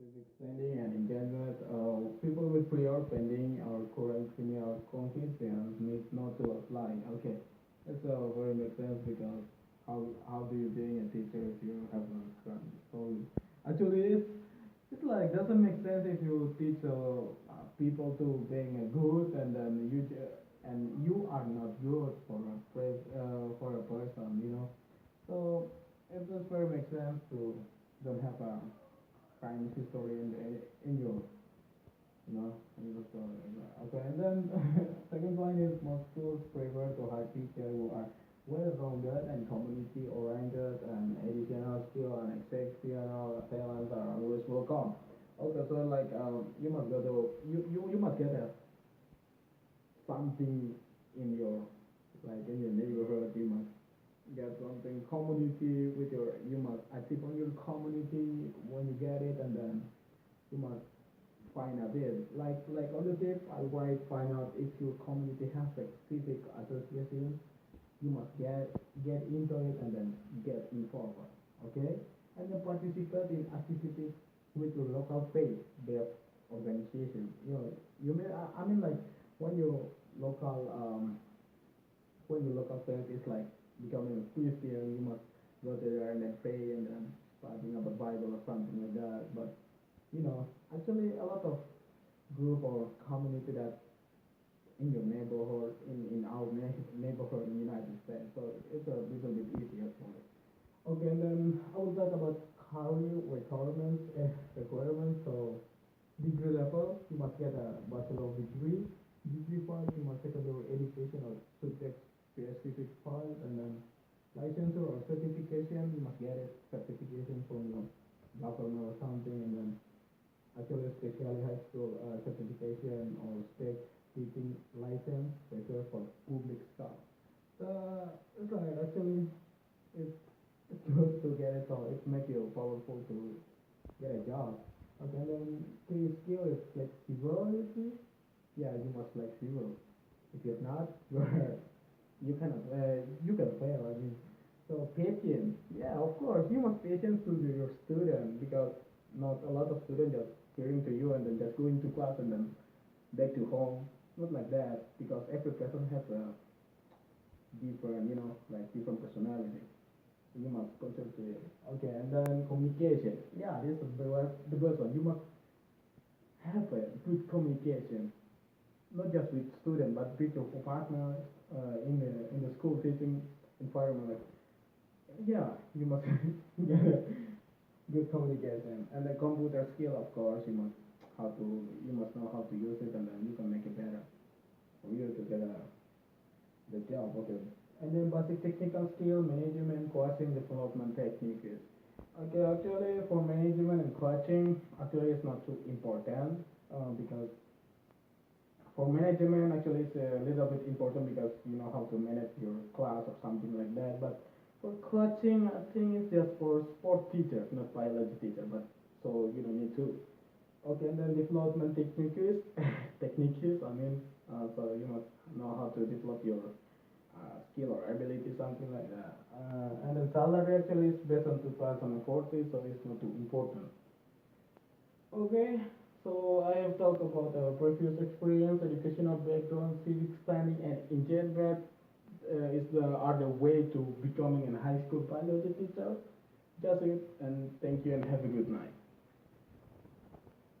civic standing and engagement. People with prior pending or current criminal convictions need not to apply. Okay, that's very makes sense because how do you being a teacher if you have a crime? So actually, it's like doesn't make sense if you teach people to being a good and then and you are not good for for a person, you know. So it does very make sense to don't have a crime history in your in your story. Okay, and then second point is most schools prefer to hire teachers who are well-rounded and community-oriented, and additional skill and exceptional talents are always welcome. Okay, so like you must go to you must get a something in your in your neighborhood. You must get something community with your you must active on your community when you get it, and then you must find a bit like on the tip I write find out if your community has a civic association. You must get into it and then get involved. Okay, and then participate in activities with your local faith-based organization. You mean I mean like when your local when your local faith is like becoming a Christian, you must go there and then pray and then studying about Bible or something like that. But actually a lot of group or community that in your neighborhood, in our neighborhood in United States. So it's a little bit easier for me. Okay, and then I will talk about career requirements. So degree level, you must get a bachelor degree. Degree part, you must secondary education or subject specific part, and then licensure or certification, you must get it certification from your government or something, and then actually especially high school certification or state teaching license reserved for public staff. So it's like actually it's it's good to get it, so it makes you powerful to get a job. Okay, and then key skill is flexibility. Yeah, you must flexible. If you're not, you cannot you can fail. I mean, so patience. Yeah, of course, you must patience to your student because not a lot of students just hearing to you and then just going to class and then back to home. Not like that because every person has a different, different personality. You must concentrate to it. Okay, and then communication. Yeah, this is the first one. You must have a good communication, not just with students, but with your partner in the school teaching environment. Like, yeah, you must get a good communication and the computer skill. Of course, you must know how to use it, and then you can make it better for you to get the job. Okay, and then basic technical skill, management, coaching, development techniques. Okay, actually for management and coaching, actually it's not too important because for management actually it's a little bit important because you know how to manage your class or something like that. But for coaching, I think it's just for sport teachers, not biology teacher. But so you don't need to. Okay, and then development techniques, techniques. I mean, so you must know how to develop your skill or ability, something like that. And then salary actually is based on 2040, so it's not too important. Okay, so I have talked about previous experience, educational background, civic standing, and engagement is the are the way to becoming a high school biology teacher. That's it, and thank you, and have a good night.